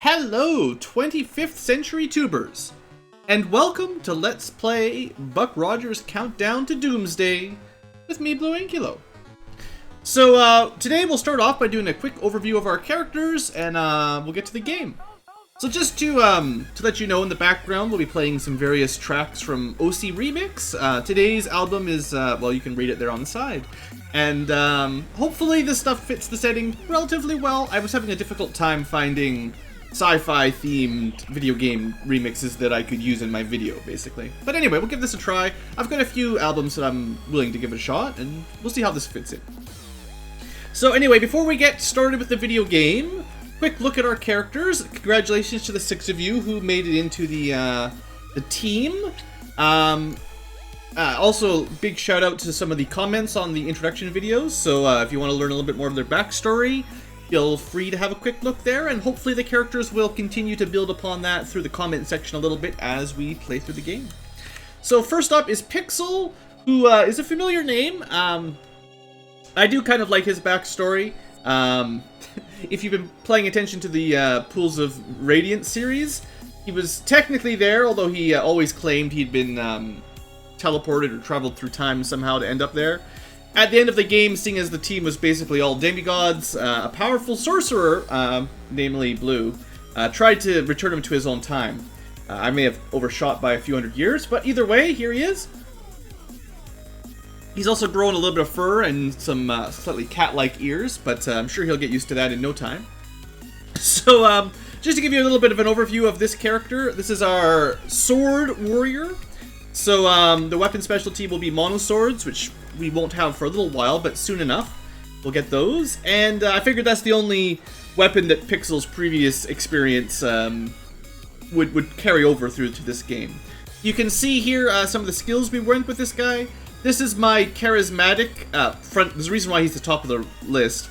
Hello, 25th century tubers, and welcome to Let's Play Buck Rogers' Countdown to Doomsday with me, BlueAnkylo. So today we'll start off by doing a quick overview of our characters, and we'll get to the game. So just to let you know, in the background we'll be playing some various tracks from OC Remix. Today's album is, well, you can read it there on the side. And hopefully this stuff fits the setting relatively well. I was having a difficult time finding sci-fi themed video game remixes that I could use in my video, basically. But anyway, we'll give this a try. I've got a few albums that I'm willing to give it a shot, and we'll see how this fits in. So anyway, before we get started with the video game, quick look at our characters. Congratulations to the 6 of you who made it into the team. Also, big shout out to some of the comments on the introduction videos, so if you want to learn a little bit more of their backstory, feel free to have a quick look there, and hopefully the characters will continue to build upon that through the comment section a little bit as we play through the game. So first up is Pixel, who is a familiar name. I do kind of like his backstory. If you've been paying attention to the Pools of Radiance series, he was technically there, although he always claimed he'd been teleported or traveled through time somehow to end up there. At the end of the game, seeing as the team was basically all demigods, a powerful sorcerer, namely Blue, tried to return him to his own time. I may have overshot by a few hundred years, but either way, here he is. He's also grown a little bit of fur and some slightly cat-like ears, but I'm sure he'll get used to that in no time. So, just to give you a little bit of an overview of this character, this is our sword warrior. So, the weapon specialty will be monoswords, which we won't have for a little while, but soon enough we'll get those. And I figured that's the only weapon that Pixel's previous experience would carry over through to this game. You can see here some of the skills we went with this guy. This is my charismatic front. There's a reason why he's the top of the list.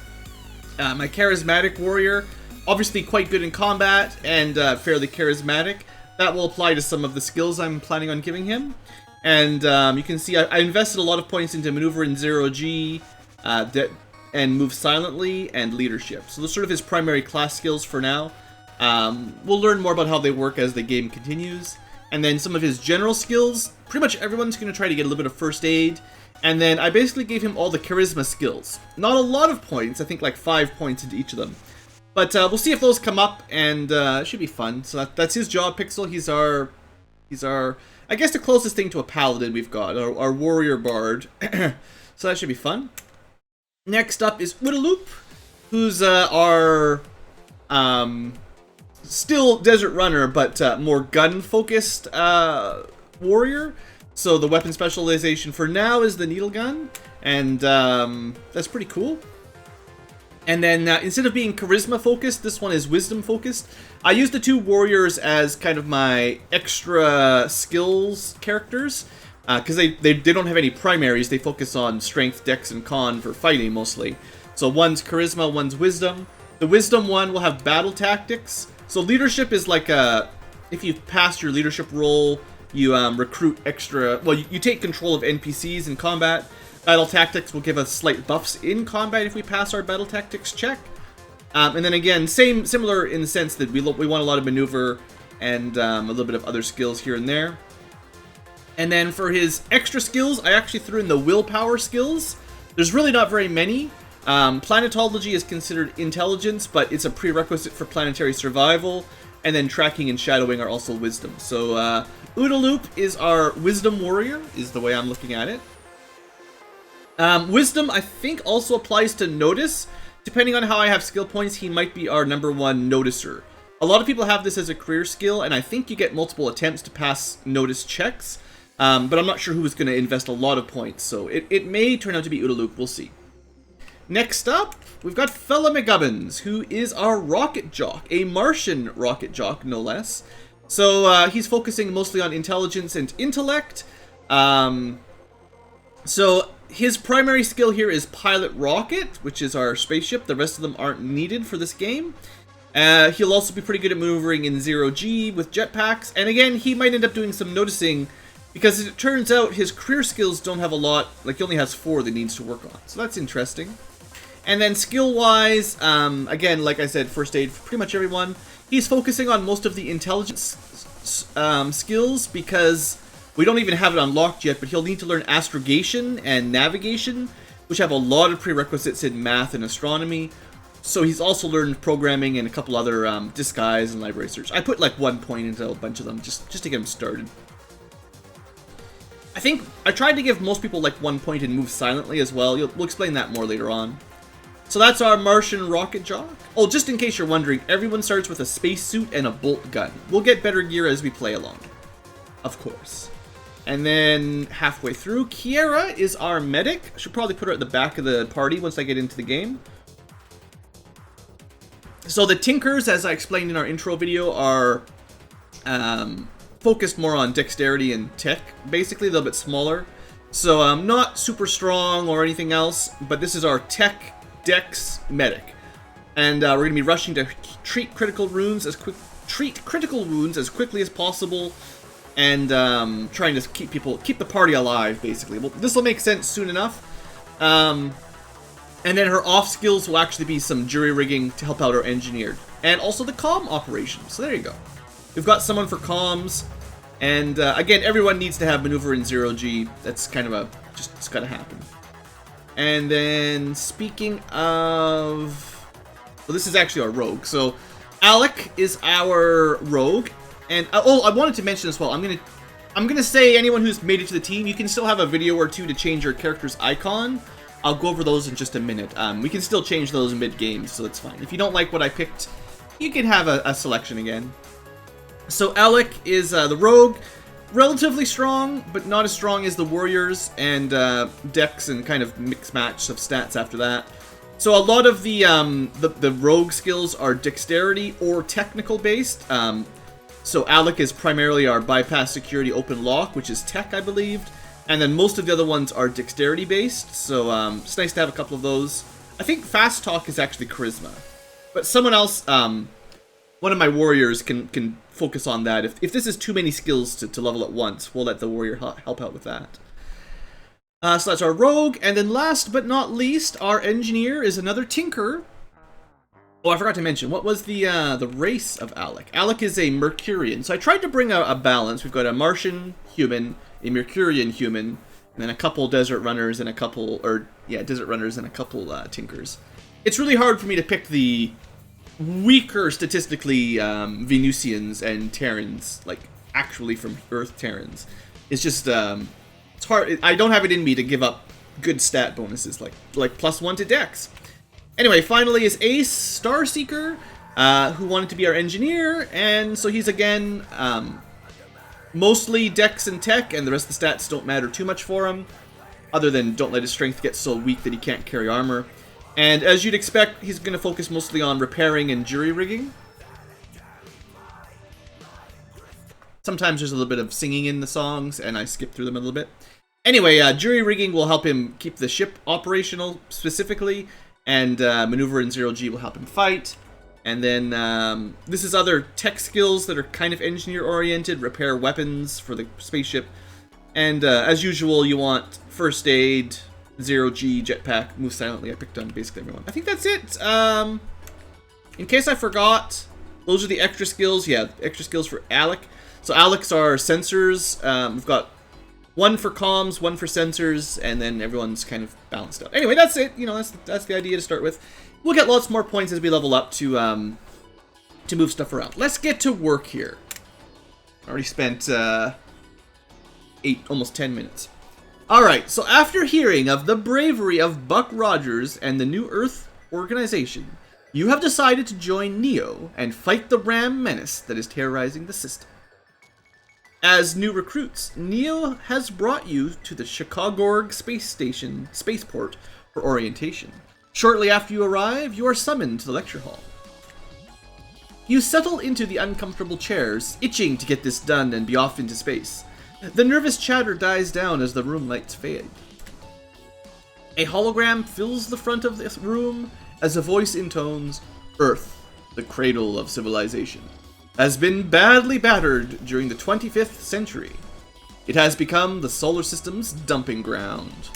My charismatic warrior, obviously quite good in combat and fairly charismatic. That will apply to some of the skills I'm planning on giving him. And you can see I invested a lot of points into maneuver in 0G, and move silently, and leadership. So those are sort of his primary class skills for now. We'll learn more about how they work as the game continues. And then some of his general skills, pretty much everyone's going to try to get a little bit of first aid. And then I basically gave him all the charisma skills. Not a lot of points, I think like 5 points into each of them. But we'll see if those come up, and it should be fun. So that's his job, Pixel. He's our, I guess, the closest thing to a paladin we've got, our warrior bard. So that should be fun. Next up is Udaloop, who's our still desert runner, but more gun-focused warrior. So the weapon specialization for now is the needle gun, and that's pretty cool. And then instead of being charisma focused, this one is wisdom focused. I used the 2 warriors as kind of my extra skills characters, because they don't have any primaries. They focus on strength, dex, and con for fighting mostly. So one's charisma, one's wisdom. The wisdom one will have battle tactics. So leadership is like if you've passed your leadership role, you recruit extra. Well, you take control of NPCs in combat. Battle tactics will give us slight buffs in combat if we pass our battle tactics check. And then again, similar in the sense that we want a lot of maneuver and a little bit of other skills here and there. And then for his extra skills, I actually threw in the willpower skills. There's really not very many. Planetology is considered intelligence, but it's a prerequisite for planetary survival. And then tracking and shadowing are also wisdom. So Udaloop is our wisdom warrior, is the way I'm looking at it. Wisdom, I think, also applies to notice. Depending on how I have skill points, he might be our #1 noticer. A lot of people have this as a career skill, and I think you get multiple attempts to pass notice checks. But I'm not sure who's going to invest a lot of points, so it may turn out to be Udaloop. We'll see. Next up, we've got Fella McGubbins, who is our rocket jock, a Martian rocket jock, no less. So he's focusing mostly on intelligence and intellect. So his primary skill here is pilot rocket, which is our spaceship. The rest of them aren't needed for this game. He'll also be pretty good at maneuvering in 0G with jetpacks. And again, he might end up doing some noticing, because it turns out his career skills don't have a lot. Like, he only has 4 that he needs to work on. So that's interesting. And then skill-wise, again, like I said, first aid for pretty much everyone. He's focusing on most of the intelligence skills because we don't even have it unlocked yet, but he'll need to learn astrogation and navigation, which have a lot of prerequisites in math and astronomy. So he's also learned programming and a couple other disguise and library search. I put like 1 point into a bunch of them just to get him started. I think I tried to give most people like 1 point and move silently as well. We'll explain that more later on. So that's our Martian rocket jock. Oh, just in case you're wondering, everyone starts with a spacesuit and a bolt gun. We'll get better gear as we play along, of course. And then halfway through, Kiera is our medic. I should probably put her at the back of the party once I get into the game. So the Tinkers, as I explained in our intro video, are focused more on dexterity and tech. Basically, a little bit smaller. So not super strong or anything else, but this is our tech dex medic. And we're going to be rushing to treat critical wounds as quickly as possible, and trying to keep the party alive, basically. Well, this will make sense soon enough. And then her off skills will actually be some jury rigging to help out our engineer, and also the comm operation. So there you go. We've got someone for comms, and again, everyone needs to have maneuver in 0G. That's kind of it's gotta happen. And then speaking of, well, this is actually our rogue. So Alec is our rogue, and oh, I wanted to mention as well. I'm gonna say anyone who's made it to the team, you can still have a video or two to change your character's icon. I'll go over those in just a minute. We can still change those mid-game, so that's fine. If you don't like what I picked, you can have a selection again. So Alec is the rogue, relatively strong, but not as strong as the warriors, and Dex and kind of mixed match of stats after that. So a lot of the rogue skills are dexterity or technical based. So Alec is primarily our bypass security open lock, which is tech, I believe. And then most of the other ones are dexterity based, so it's nice to have a couple of those. I think fast talk is actually charisma. But someone else, one of my warriors can focus on that. If this is too many skills to level at once, we'll let the warrior help out with that. So that's our rogue, and then last but not least, our engineer is another tinker. Oh, I forgot to mention, what was the race of Alec? Alec is a Mercurian, so I tried to bring a balance. We've got a Martian human, a Mercurian human, and then a couple desert runners and a couple, tinkers. It's really hard for me to pick the weaker statistically Venusians and Terrans, like actually from Earth Terrans. It's just it's hard. I don't have it in me to give up good stat bonuses like +1 to Dex. Anyway, finally is Ace Starseeker, who wanted to be our engineer, and so he's again mostly Dex and Tech, and the rest of the stats don't matter too much for him, other than don't let his strength get so weak that he can't carry armor. And as you'd expect, he's going to focus mostly on repairing and jury rigging. Sometimes there's a little bit of singing in the songs, and I skip through them a little bit. Anyway, jury rigging will help him keep the ship operational specifically, and maneuver in 0G will help him fight. And then this is other tech skills that are kind of engineer-oriented, repair weapons for the spaceship. And as usual, you want first aid, 0G, jetpack, move silently. I picked on basically everyone. I think that's it. In case I forgot, those are the extra skills. Yeah, extra skills for Alec. So Alec's our sensors. We've got one for comms, one for sensors, and then everyone's kind of balanced out. Anyway, that's it. You know, that's the idea to start with. We'll get lots more points as we level up to move stuff around. Let's get to work here. Already spent 8, almost 10 minutes. Alright, so after hearing of the bravery of Buck Rogers and the New Earth organization, you have decided to join Neo and fight the Ram menace that is terrorizing the system. As new recruits, Neo has brought you to the Chicagorg spaceport for orientation. Shortly after you arrive, you are summoned to the lecture hall. You settle into the uncomfortable chairs, itching to get this done and be off into space. The nervous chatter dies down as the room lights fade. A hologram fills the front of this room as a voice intones, "Earth, the cradle of civilization, has been badly battered during the 25th century. It has become the solar system's dumping ground.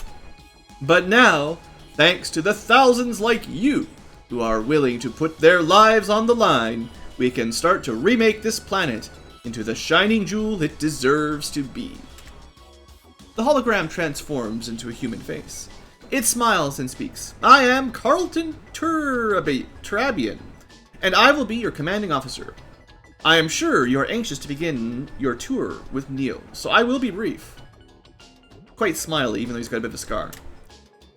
But now, Thanks to the thousands like you who are willing to put their lives on the line, we can start to remake this planet into the shining jewel it deserves to be. The hologram transforms into a human face. It smiles and speaks. I am Carlton Turabian, and I will be your commanding officer. I am sure you are anxious to begin your tour with Neo, so I will be brief. Quite smiley, even though he's got a bit of a scar.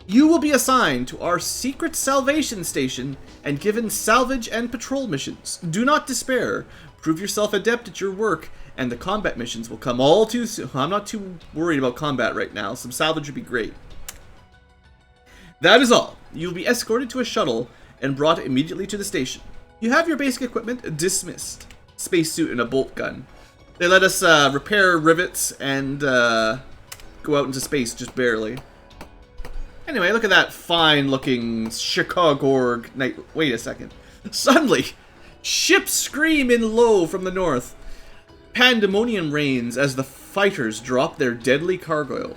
You will be assigned to our secret salvation station and given salvage and patrol missions. Do not despair. Prove yourself adept at your work, and the combat missions will come all too soon. I'm not too worried about combat right now. Some salvage would be great. That is all. You will be escorted to a shuttle and brought immediately to the station. You have your basic equipment dismissed. Spacesuit and a bolt gun. They let us repair rivets and go out into space just barely. Anyway, look at that fine-looking Chicagorg night. Wait a second. Suddenly, ships scream in low from the north. Pandemonium reigns as the fighters drop their deadly cargo.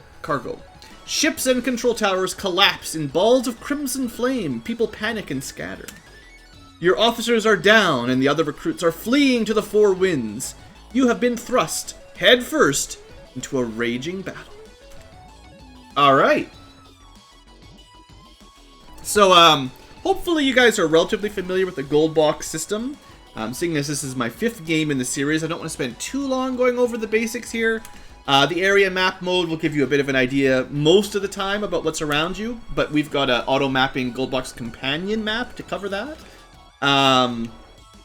Ships and control towers collapse in balls of crimson flame. People panic and scatter. Your officers are down, and the other recruits are fleeing to the four winds. You have been thrust, head first, into a raging battle. Alright. So, hopefully you guys are relatively familiar with the gold box system. Seeing as this is my 5th game in the series, I don't want to spend too long going over the basics here. The area map mode will give you a bit of an idea most of the time about what's around you, but we've got an auto-mapping gold box companion map to cover that.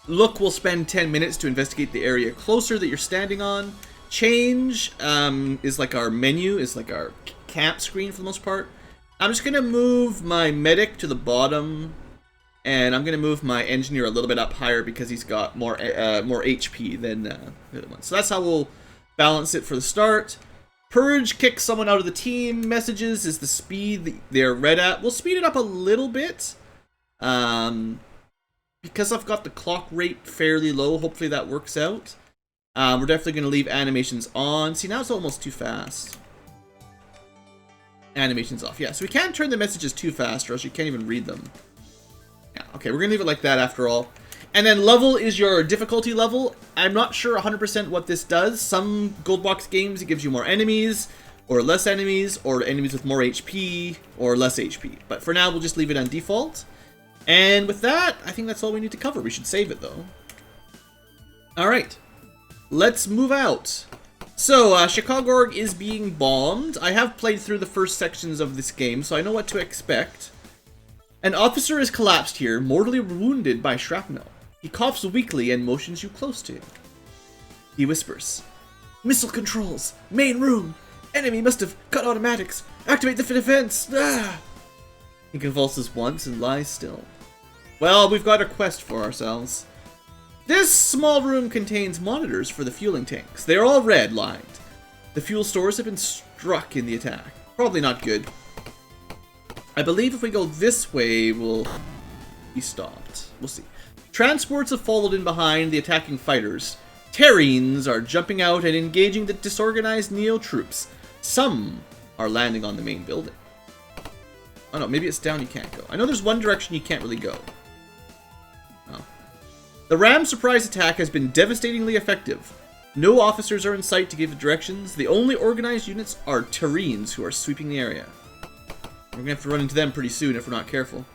Look will spend 10 minutes to investigate the area closer that you're standing on. Change is like our menu, is like our camp screen for the most part. I'm just going to move my medic to the bottom, and I'm going to move my engineer a little bit up higher because he's got more HP than the other one. So that's how we'll balance it for the start. Purge kicks someone out of the team. Messages is the speed they're read at. We'll speed it up a little bit. Because I've got the clock rate fairly low, hopefully that works out. We're definitely going to leave animations on. See, now it's almost too fast. Animations off. Yeah, so we can't turn the messages too fast or else you can't even read them. Yeah, okay, we're going to leave it like that after all. And then level is your difficulty level. I'm not sure 100% what this does. Some gold box games, it gives you more enemies, or less enemies, or enemies with more HP, or less HP. But for now, we'll just leave it on default. And with that, I think that's all we need to cover. We should save it, though. Alright. Let's move out. So, Chicagorg is being bombed. I have played through the first sections of this game, so I know what to expect. An officer is collapsed here, mortally wounded by shrapnel. He coughs weakly and motions you close to him. He whispers, "Missile controls! Main room! Enemy must have cut automatics! Activate the defense! Ah!" He convulses once and lies still. Well, we've got a quest for ourselves. This small room contains monitors for the fueling tanks. They are all red-lined. The fuel stores have been struck in the attack. Probably not good. I believe if we go this way, we'll be stopped. We'll see. Transports have followed in behind the attacking fighters. Terrines are jumping out and engaging the disorganized Neo troops. Some are landing on the main building. Oh no, maybe it's down you can't go. I know there's one direction you can't really go. Oh. The Ram surprise attack has been devastatingly effective. No officers are in sight to give directions. The only organized units are Terrines who are sweeping the area. We're gonna have to run into them pretty soon if we're not careful.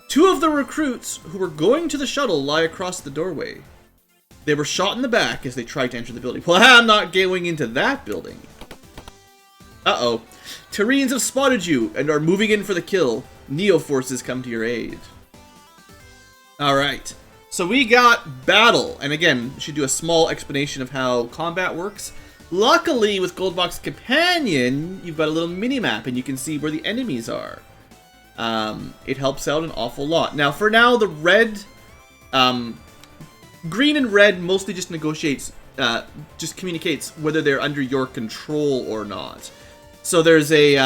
Two of the recruits who were going to the shuttle lie across the doorway. They were shot in the back as they tried to enter the building. Well, I'm not going into that building. Uh-oh. Terrines have spotted you and are moving in for the kill. Neo forces come to your aid. Alright. So we got battle. And again, we should do a small explanation of how combat works. Luckily, with Goldbox Companion, you've got a little mini-map and you can see where the enemies are. It helps out an awful lot. Now, for now, the red... green and red mostly just negotiates... just communicates whether they're under your control or not. So there's a...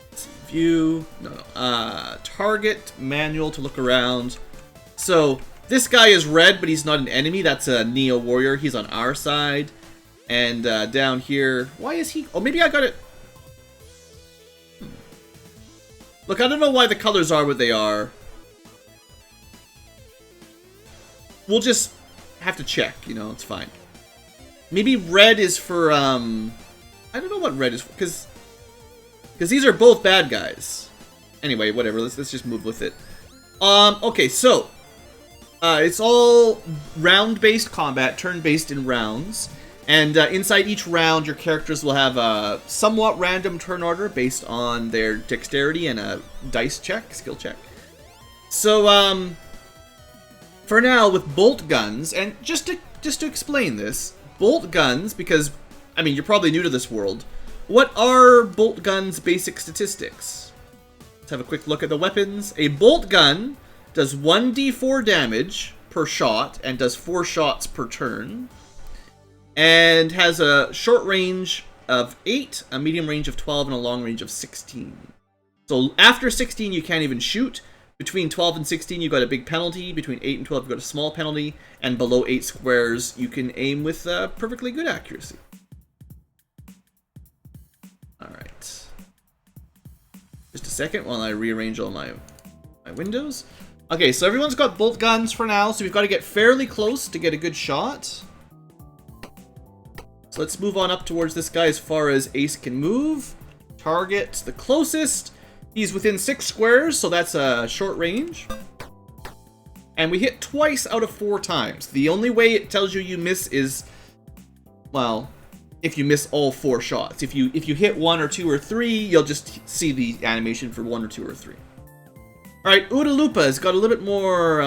let's see, view... No. Target, manual to look around. So... This guy is red, but he's not an enemy. That's a Neo Warrior. He's on our side. And down here... Why is he... Oh, maybe I got it... Look, I don't know why the colors are what they are. We'll just have to check, you know, it's fine. Maybe red is for, I don't know what red is for, because these are both bad guys. Anyway, whatever, let's just move with it. Okay, so, it's all round-based combat, turn-based in rounds. And inside each round, your characters will have a somewhat random turn order based on their dexterity and a dice check, skill check. So, for now, with bolt guns, and just to explain this, bolt guns, because, I mean, you're probably new to this world, what are bolt guns' basic statistics? Let's have a quick look at the weapons. A bolt gun does 1d4 damage per shot, and does 4 shots per turn. And has a short range of 8, a medium range of 12, and a long range of 16. So after 16, you can't even shoot. Between 12 and 16, you got a big penalty. Between 8 and 12, you got a small penalty. And below 8 squares, you can aim with perfectly good accuracy. Alright. Just a second while I rearrange all my windows. Okay, so everyone's got bolt guns for now, so we've got to get fairly close to get a good shot. So let's move on up towards this guy as far as Ace can move. Target the closest. He's within 6 squares, so that's a short range. And we hit twice out of 4 times. The only way it tells you you miss is, well, if you miss all 4 shots. If you hit 1 or 2 or 3, you'll just see the animation for 1 or 2 or 3. Alright, Oodaloopa's got a little bit more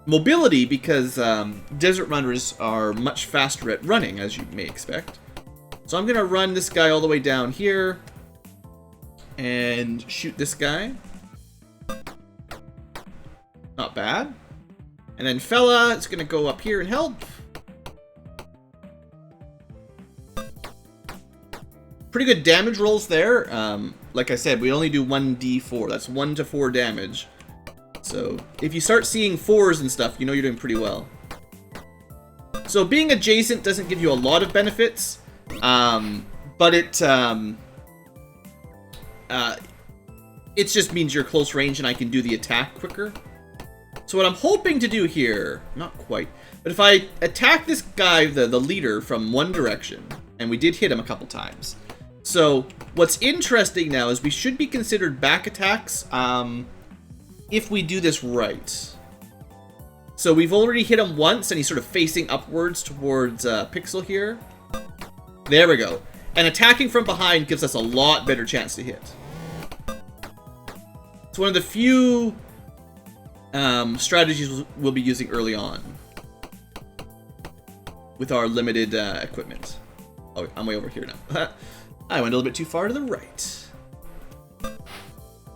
mobility because desert runners are much faster at running, as you may expect. So I'm going to run this guy all the way down here and shoot this guy. Not bad. And then Fella is going to go up here and help. Pretty good damage rolls there. Like I said, we only do 1d4. That's 1 to 4 damage. So if you start seeing 4s and stuff, you know you're doing pretty well. So being adjacent doesn't give you a lot of benefits, but it just means you're close range and I can do the attack quicker. So what I'm hoping to do here, not quite, but if I attack this guy, the leader, from one direction, and we did hit him a couple times. So what's interesting now is we should be considered back attacks if we do this right. So we've already hit him once and he's sort of facing upwards towards Pixel here. There we go. And attacking from behind gives us a lot better chance to hit. It's one of the few strategies we'll be using early on with our limited equipment. Oh, I'm way over here now. I went a little bit too far to the right.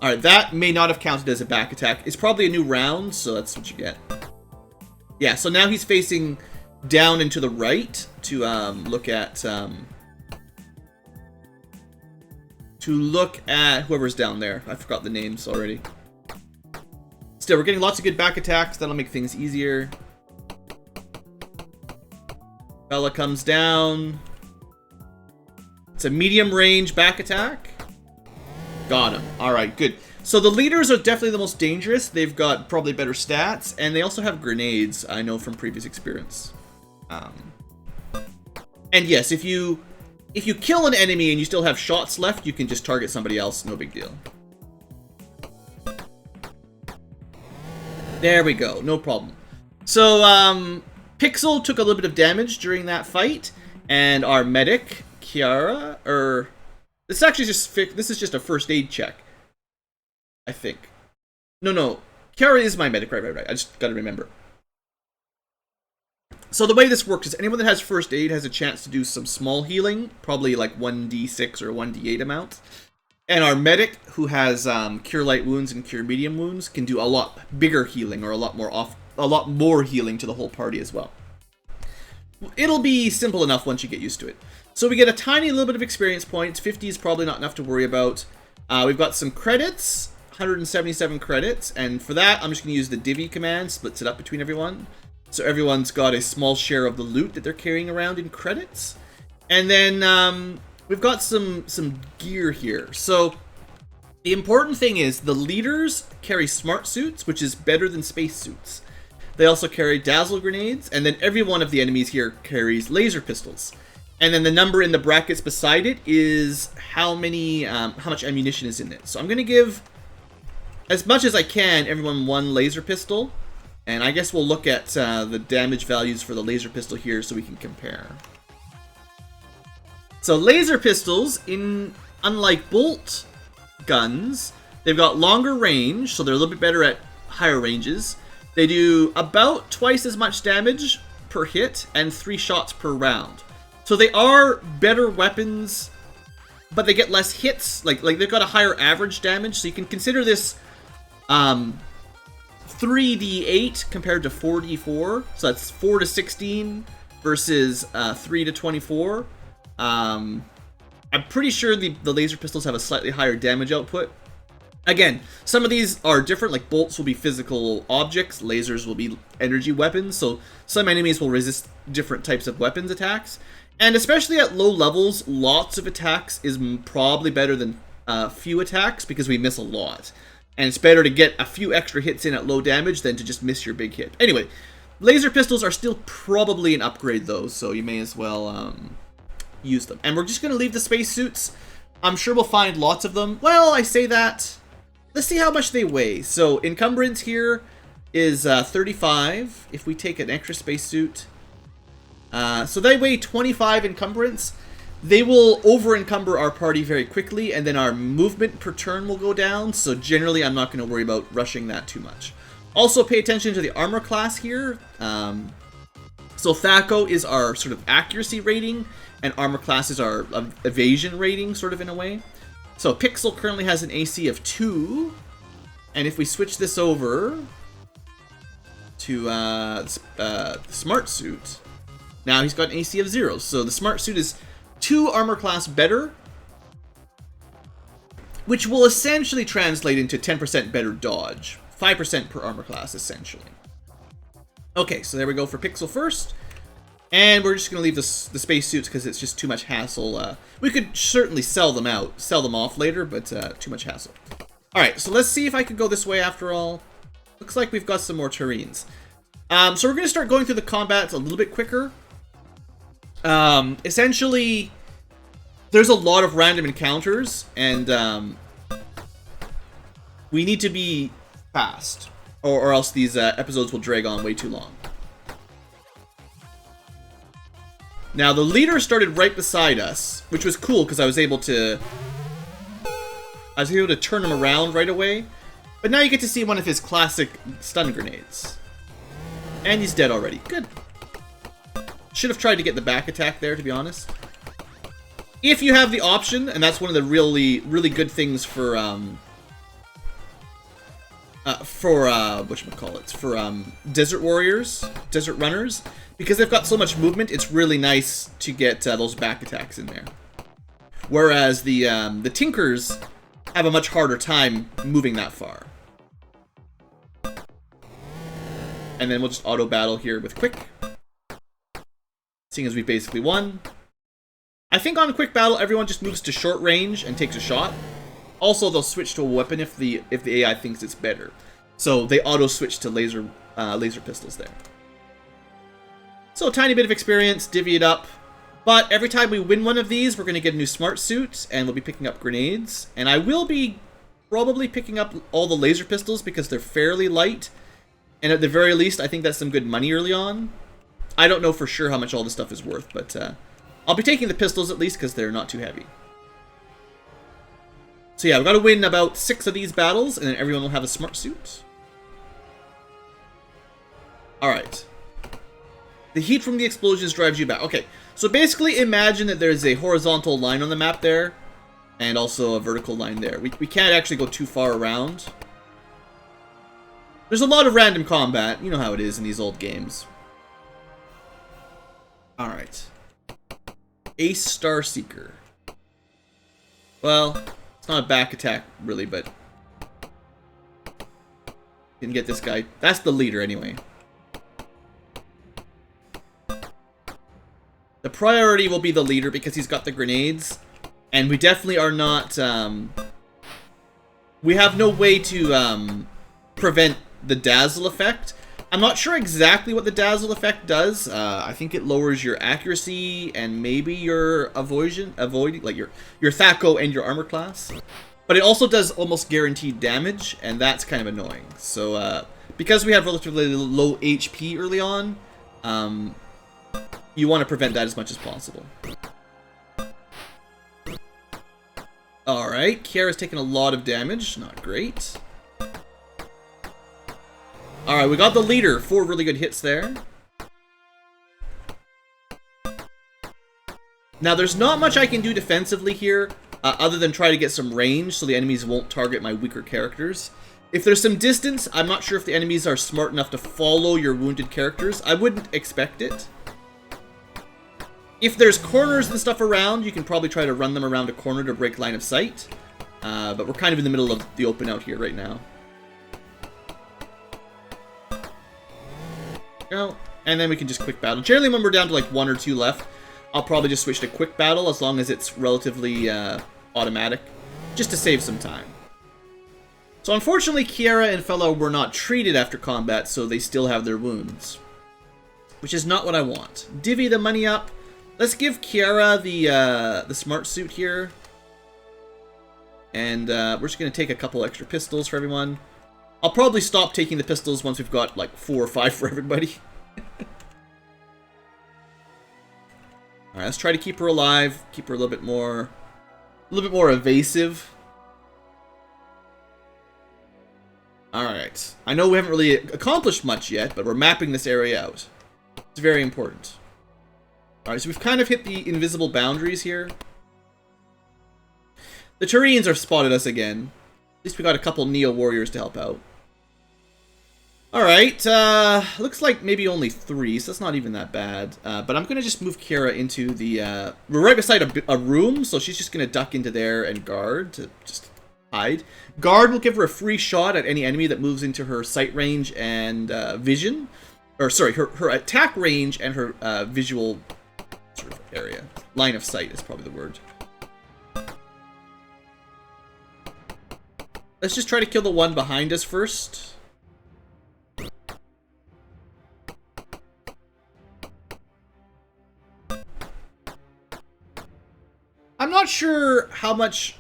Alright, that may not have counted as a back attack. It's probably a new round, so that's what you get. Yeah, so now he's facing down and to the right to look at whoever's down there. I forgot the names already. Still, we're getting lots of good back attacks. That'll make things easier. Bella comes down. It's a medium range back attack. Got him. Alright, good. So the leaders are definitely the most dangerous. They've got probably better stats, and they also have grenades, I know from previous experience. And yes, if you kill an enemy and you still have shots left, you can just target somebody else, no big deal. There we go, no problem. So, Pixel took a little bit of damage during that fight, and our medic, Kiara, this is actually just a first aid check, I think. No, Kiara is my medic, right. I just gotta remember. So the way this works is anyone that has first aid has a chance to do some small healing, probably like 1d6 or 1d8 amount. And our medic, who has cure light wounds and cure medium wounds, can do a lot bigger healing or a lot more healing to the whole party as well. It'll be simple enough once you get used to it. So we get a tiny little bit of experience points. 50 is probably not enough to worry about. We've got some credits, 177 credits, and for that I'm just going to use the divvy command, splits it up between everyone. So everyone's got a small share of the loot that they're carrying around in credits. And then we've got some gear here. So The important thing is the leaders carry smart suits, which is better than space suits. They also carry dazzle grenades, and then every one of the enemies here carries laser pistols. And then the number in the brackets beside it is how much ammunition is in it. So I'm going to give, as much as I can, everyone one laser pistol. And I guess we'll look at the damage values for the laser pistol here so we can compare. So laser pistols, unlike bolt guns, they've got longer range, so they're a little bit better at higher ranges. They do about twice as much damage per hit and 3 shots per round. So they are better weapons, but they get less hits. Like they've got a higher average damage, so you can consider this 3d8 compared to 4d4. So that's 4 to 16 versus 3 to 24. I'm pretty sure the laser pistols have a slightly higher damage output. Again, some of these are different, like bolts will be physical objects, lasers will be energy weapons, so some enemies will resist different types of weapons attacks. And especially at low levels, lots of attacks is probably better than few attacks because we miss a lot. And it's better to get a few extra hits in at low damage than to just miss your big hit. Anyway, laser pistols are still probably an upgrade though, so you may as well use them. And we're just going to leave the spacesuits. I'm sure we'll find lots of them. Well, I say that. Let's see how much they weigh. So encumbrance here is 35 if we take an extra spacesuit. So they weigh 25 encumbrance. They will over-encumber our party very quickly, and then our movement per turn will go down, so generally I'm not going to worry about rushing that too much. Also pay attention to the armor class here. So Thaco is our sort of accuracy rating, and armor class is our evasion rating, sort of in a way. So Pixel currently has an AC of 2, and if we switch this over to the Smart Suit, now he's got an AC of 0. So the Smart Suit is 2 armor class better, which will essentially translate into 10% better dodge. 5% per armor class, essentially. Okay, so there we go for Pixel first. And we're just going to leave the spacesuits because it's just too much hassle. We could certainly sell them off later, but too much hassle. Alright, so let's see if I could go this way after all. Looks like we've got some more terrains. So we're going to start going through the combats a little bit quicker. Essentially, there's a lot of random encounters, and we need to be fast, or else these episodes will drag on way too long. Now, the leader started right beside us, which was cool because I was able to turn him around right away. But now you get to see one of his classic stun grenades. And he's dead already. Good. Should have tried to get the back attack there, to be honest. If you have the option, and that's one of the really good things for desert warriors, desert runners, because they've got so much movement, it's really nice to get those back attacks in there. Whereas the Tinkers have a much harder time moving that far. And then we'll just auto battle here with quick, seeing as we basically won. I think on quick battle, everyone just moves to short range and takes a shot. Also, they'll switch to a weapon if the AI thinks it's better. So they auto switch to laser pistols there. So a tiny bit of experience, divvy it up. But every time we win one of these, we're going to get a new smart suit, and we'll be picking up grenades. And I will be probably picking up all the laser pistols because they're fairly light. And at the very least, I think that's some good money early on. I don't know for sure how much all this stuff is worth, but I'll be taking the pistols at least because they're not too heavy. So yeah, we've got to win about 6 of these battles, and then everyone will have a smart suit. Alright. The heat from the explosions drives you back. Okay, so basically imagine that there's a horizontal line on the map there, and also a vertical line there. We can't actually go too far around. There's a lot of random combat. You know how it is in these old games. Alright. Ace Starseeker. Well, it's not a back attack, really, but didn't get this guy. That's the leader, anyway. The priority will be the leader because he's got the grenades, and we definitely are not we have no way to prevent the dazzle effect. I'm not sure exactly what the dazzle effect does. I think it lowers your accuracy and maybe your avoiding, like your Thaco and your armor class. But it also does almost guaranteed damage, and that's kind of annoying. So because we have relatively low HP early on, you want to prevent that as much as possible. Alright, Kiara's taking a lot of damage. Not great. Alright, we got the leader. 4 really good hits there. Now, there's not much I can do defensively here, other than try to get some range so the enemies won't target my weaker characters. If there's some distance, I'm not sure if the enemies are smart enough to follow your wounded characters. I wouldn't expect it. If there's corners and stuff around, you can probably try to run them around a corner to break line of sight. But we're kind of in the middle of the open out here right now. Go. And then we can just quick battle. Generally, when we're down to like 1 or 2 left, I'll probably just switch to quick battle as long as it's relatively automatic, just to save some time. So unfortunately, Kiara and Fella were not treated after combat, so they still have their wounds, which is not what I want. Divvy the money up. Let's give Kiara the smart suit here, and we're just gonna take a couple extra pistols for everyone. I'll probably stop taking the pistols once we've got like 4 or 5 for everybody. Alright, let's try to keep her alive, keep her a little bit more evasive. Alright, I know we haven't really accomplished much yet, but we're mapping this area out. It's very important. Alright, so we've kind of hit the invisible boundaries here. The Turians have spotted us again. At least we got a couple Neo Warriors to help out. Alright, looks like maybe only 3, so that's not even that bad. But I'm going to just move Kiara into the... we're right beside a room, so she's just going to duck into there and guard to just hide. Guard will give her a free shot at any enemy that moves into her sight range and vision. Or, sorry, her attack range and her visual sort of area. Line of sight is probably the word. Let's just try to kill the one behind us first. I'm not sure how much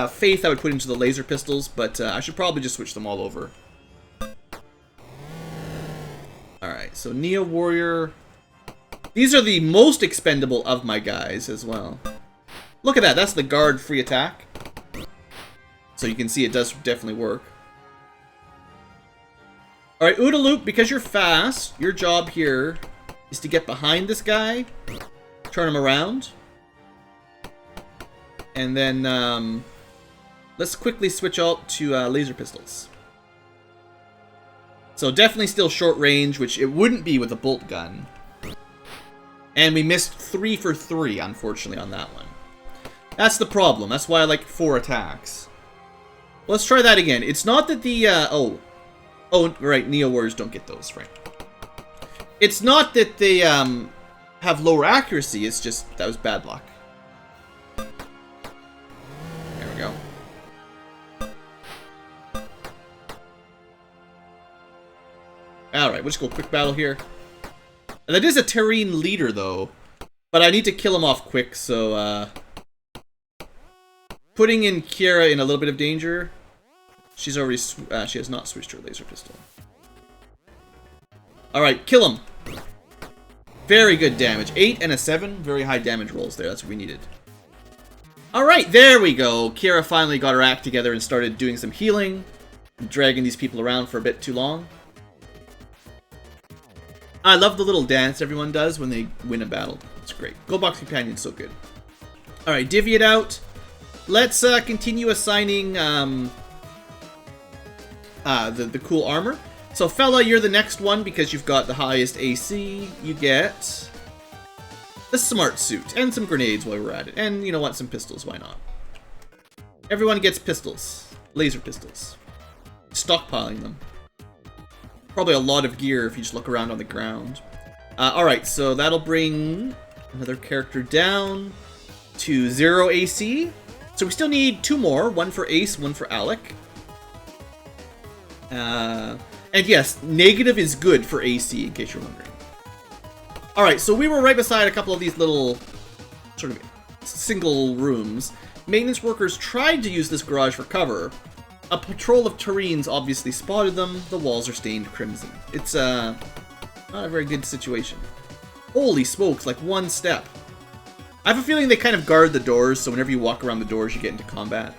faith I would put into the laser pistols, but I should probably just switch them all over. Alright, so Neo Warrior. These are the most expendable of my guys as well. Look at that, that's the guard free attack. So you can see it does definitely work. Alright, Oodaloop, because you're fast, your job here is to get behind this guy, turn him around, and then let's quickly switch out to laser pistols. So definitely still short range, which it wouldn't be with a bolt gun. And we missed 3 for 3, unfortunately, on that one. That's the problem. That's why I like 4 attacks. Let's try that again. It's not that the, oh, right, Neo Warriors don't get those, right. It's not that they, have lower accuracy, it's just, that was bad luck. There we go. Alright, we'll just go quick battle here. And that is a Terrine leader, though. But I need to kill him off quick, so, putting in Kiara in a little bit of danger. She's already, she has not switched her laser pistol. Alright, kill him. Very good damage. 8 and a 7. Very high damage rolls there. That's what we needed. Alright, there we go. Kiara finally got her act together and started doing some healing. Dragging these people around for a bit too long. I love the little dance everyone does when they win a battle. It's great. Gold Box Companion's so good. Alright, divvy it out. Let's continue assigning the cool armor. So Fella, you're the next one because you've got the highest AC. You get the smart suit and some grenades while we're at it. And you know what, some pistols, why not? Everyone gets pistols. Laser pistols. Stockpiling them. Probably a lot of gear if you just look around on the ground. Alright, so that'll bring another character down to 0 AC. So we still need 2 more. 1 for Ace, 1 for Alec. And yes, negative is good for AC, in case you're wondering. Alright, so we were right beside a couple of these little sort of single rooms. Maintenance workers tried to use this garage for cover. A patrol of Terrines obviously spotted them. The walls are stained crimson. It's not a very good situation. Holy smokes, like 1 step. I have a feeling they kind of guard the doors, so whenever you walk around the doors, you get into combat.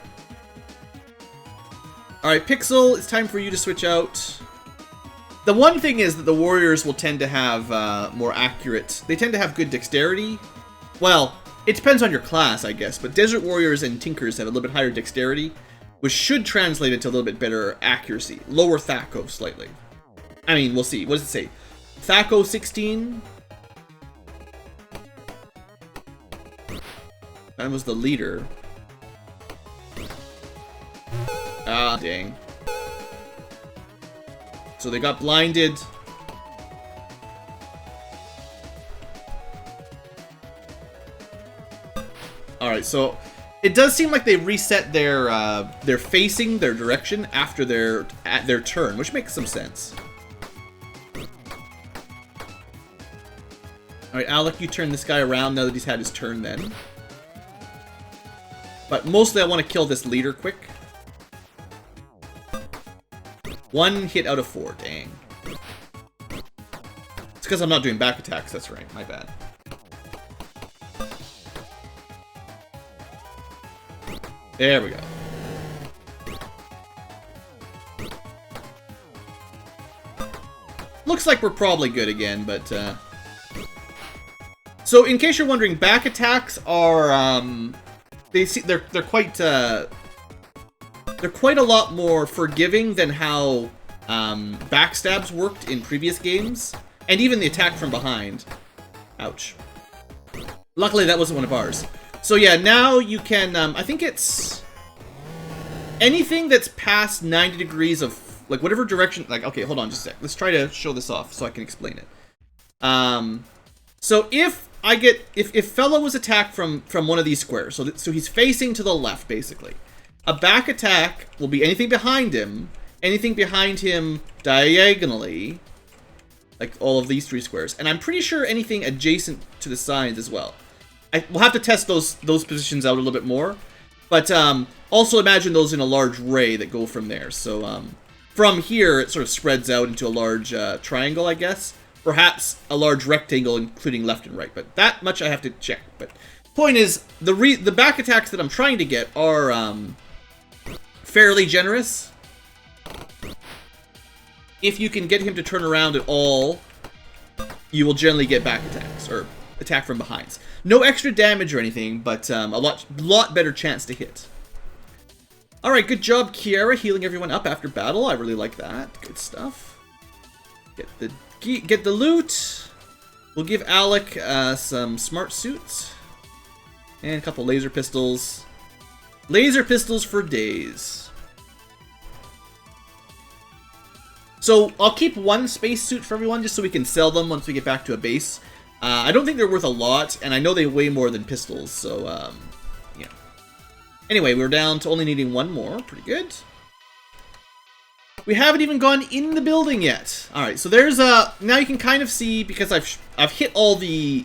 Alright, Pixel, it's time for you to switch out. The one thing is that the warriors will tend to have more accurate... They tend to have good dexterity. Well, it depends on your class, I guess, but Desert Warriors and Tinkers have a little bit higher dexterity, which should translate into a little bit better accuracy. Lower Thaco slightly. I mean, we'll see. What does it say? Thaco 16? That was the leader. Ah, dang. So they got blinded. Alright, so it does seem like they reset their facing, their direction after their turn, which makes some sense. Alright, Alec, you turn this guy around now that he's had his turn then. But mostly I want to kill this leader quick. 1 hit out of 4, dang. It's because I'm not doing back attacks, that's right, my bad. There we go. Looks like we're probably good again, but so in case you're wondering, back attacks are they're quite a lot more forgiving than how backstabs worked in previous games, and even the attack from behind. Ouch. Luckily, that wasn't one of ours. So yeah, now you can, I think it's anything that's past 90 degrees of, like, whatever direction, like, okay, hold on just a sec. Let's try to show this off so I can explain it. So if Fellow was attacked from one of these squares, so he's facing to the left, basically. A back attack will be anything behind him diagonally, like all of these 3 squares, and I'm pretty sure anything adjacent to the sides as well. We'll have to test those positions out a little bit more, but also imagine those in a large ray that go from there. So from here, it sort of spreads out into a large triangle, I guess. Perhaps a large rectangle, including left and right, but that much I have to check. But point is, the back attacks that I'm trying to get are fairly generous. If you can get him to turn around at all, you will generally get back attacks, or attack from behinds. No extra damage or anything, but a lot better chance to hit. Alright, good job, Kiara, healing everyone up after battle. I really like that. Good stuff. Get the loot. We'll give Alec some smart suits. And a couple laser pistols. Laser pistols for days. So I'll keep 1 spacesuit for everyone just so we can sell them once we get back to a base. I don't think they're worth a lot, and I know they weigh more than pistols, so, yeah. Anyway, we're down to only needing 1 more. Pretty good. We haven't even gone in the building yet. Alright, so there's now you can kind of see, because I've hit all the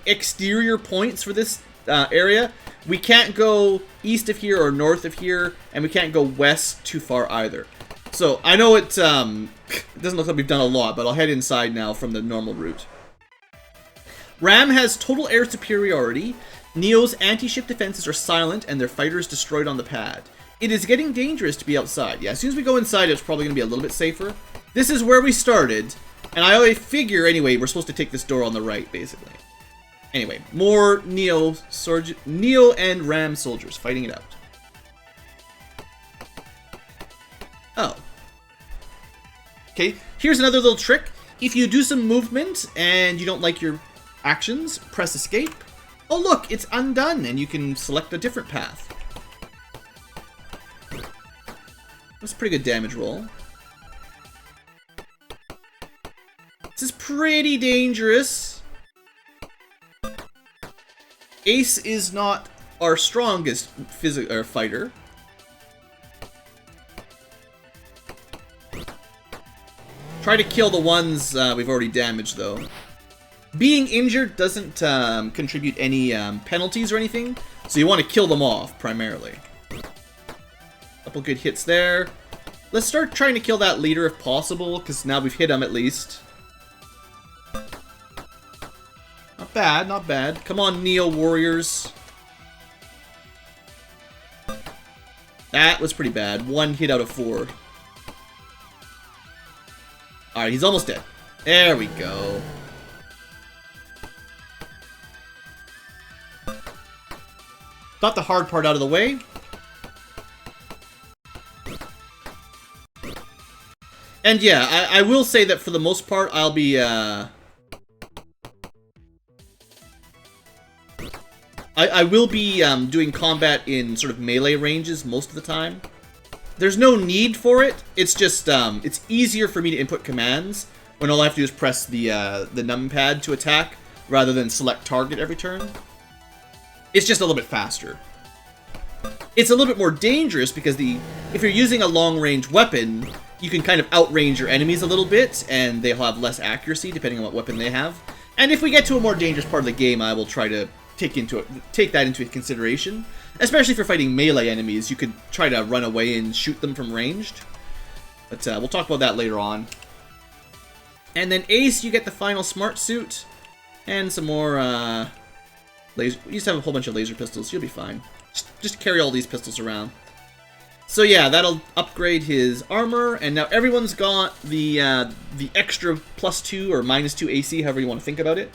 exterior points for this area. We can't go east of here or north of here, and we can't go west too far either. So, I know it doesn't look like we've done a lot, but I'll head inside now from the normal route. Ram has total air superiority. Neo's anti-ship defenses are silent, and their fighters destroyed on the pad. It is getting dangerous to be outside. Yeah, as soon as we go inside, it's probably going to be a little bit safer. This is where we started, and I always figure, anyway, we're supposed to take this door on the right, basically. Anyway, more Neo and Ram soldiers fighting it out. Oh. Okay, here's another little trick. If you do some movement and you don't like your actions, press escape. Oh look, it's undone and you can select a different path. That's a pretty good damage roll. This is pretty dangerous. Ace is not our strongest fighter. Try to kill the ones we've already damaged, though. Being injured doesn't contribute any penalties or anything, so you want to kill them off, primarily. Couple good hits there. Let's start trying to kill that leader if possible, because now we've hit him at least. Not bad, not bad. Come on, Neo Warriors. That was pretty bad. 1 hit out of 4. Alright, he's almost dead. There we go. Got the hard part out of the way. And yeah, I will say that for the most part, I'll be, I will be doing combat in sort of melee ranges most of the time. There's no need for it. It's just, it's easier for me to input commands when all I have to do is press the numpad to attack rather than select target every turn. It's just a little bit faster. It's a little bit more dangerous because if you're using a long-range weapon, you can kind of outrange your enemies a little bit, and they'll have less accuracy depending on what weapon they have. And if we get to a more dangerous part of the game, I will try to take that into consideration. Especially for fighting melee enemies, you could try to run away and shoot them from ranged. But we'll talk about that later on. And then Ace, you get the final smart suit, and some more laser. You just have a whole bunch of laser pistols. You'll be fine. Just carry all these pistols around. So yeah, that'll upgrade his armor, and now everyone's got the extra +2 or -2 AC, however you want to think about it.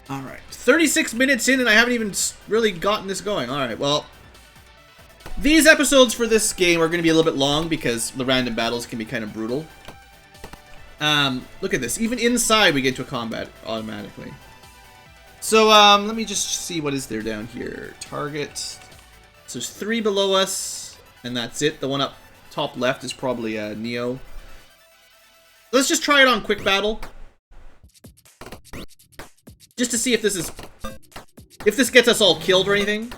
Alright, 36 minutes in and I haven't even really gotten this going. Alright, well, these episodes for this game are going to be a little bit long because the random battles can be kind of brutal. Look at this. Even inside we get into a combat automatically. So, let me just see what is there down here. Target. So there's 3 below us, and that's it. The one up top left is probably Neo. Let's just try it on quick battle. Just to see if this gets us all killed or anything.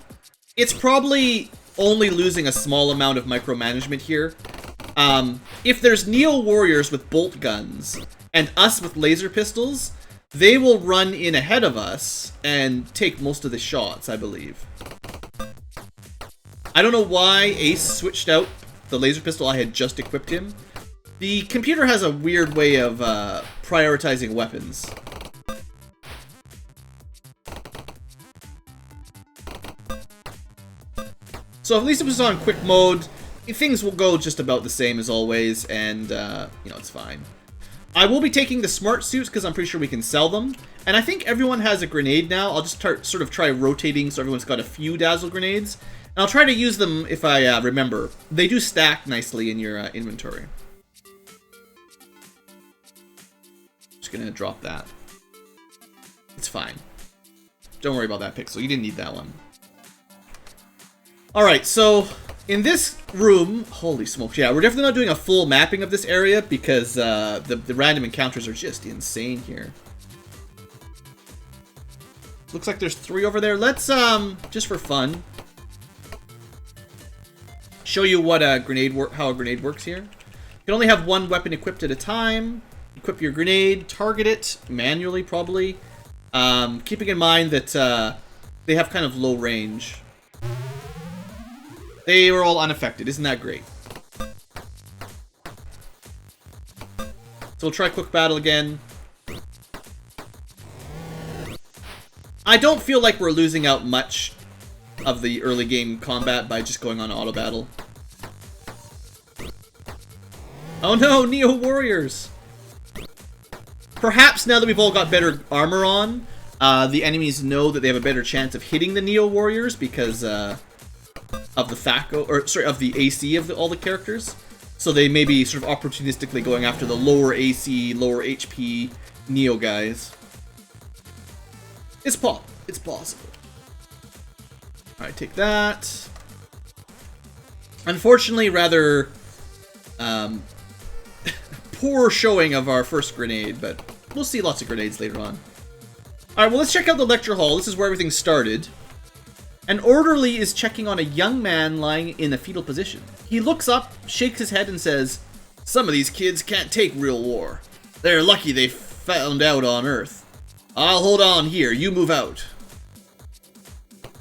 It's probably only losing a small amount of micromanagement here. If there's Neo Warriors with bolt guns, and us with laser pistols, they will run in ahead of us and take most of the shots, I believe. I don't know why Ace switched out the laser pistol I had just equipped him. The computer has a weird way of prioritizing weapons. So at least if it's on quick mode, things will go just about the same as always, and, you know, it's fine. I will be taking the smart suits because I'm pretty sure we can sell them. And I think everyone has a grenade now. I'll just sort of try rotating so everyone's got a few dazzle grenades. And I'll try to use them if I remember. They do stack nicely in your inventory. Just gonna drop that. It's fine. Don't worry about that pixel. You didn't need that one. Alright, so in this room, holy smokes, yeah, we're definitely not doing a full mapping of this area because the random encounters are just insane here. Looks like there's 3 over there. Let's, just for fun, show you what how a grenade works here. You can only have 1 weapon equipped at a time. Equip your grenade, target it manually, probably. Keeping in mind that they have kind of low range. They were all unaffected. Isn't that great? So we'll try quick battle again. I don't feel like we're losing out much of the early game combat by just going on auto battle. Oh no, Neo Warriors! Perhaps now that we've all got better armor on, the enemies know that they have a better chance of hitting the Neo Warriors because of the FACO, or sorry, of the AC of all the characters. So they may be sort of opportunistically going after the lower AC, lower HP Neo guys. It's possible. Alright, take that. Unfortunately, rather poor showing of our first grenade, but we'll see lots of grenades later on. Alright, well, let's check out the lecture hall. This is where everything started. An orderly is checking on a young man lying in a fetal position. He looks up, shakes his head, and says, "Some of these kids can't take real war. They're lucky they found out on Earth. I'll hold on here, you move out."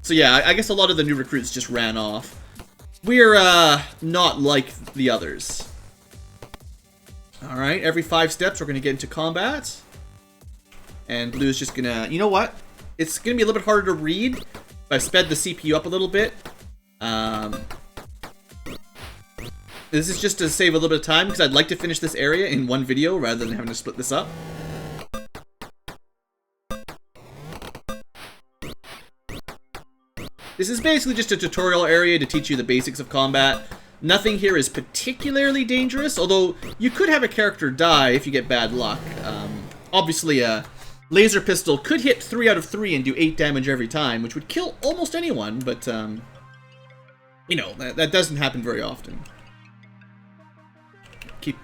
So yeah, I guess a lot of the new recruits just ran off. We're, not like the others. Alright, every 5 steps we're gonna get into combat. And Blue's just gonna... You know what? It's gonna be a little bit harder to read. I've sped the CPU up a little bit. This is just to save a little bit of time, because I'd like to finish this area in one video rather than having to split this up. This is basically just a tutorial area to teach you the basics of combat. Nothing here is particularly dangerous, although you could have a character die if you get bad luck. Obviously, a laser pistol could hit 3 out of 3 and do 8 damage every time, which would kill almost anyone, but, you know, that doesn't happen very often. Keep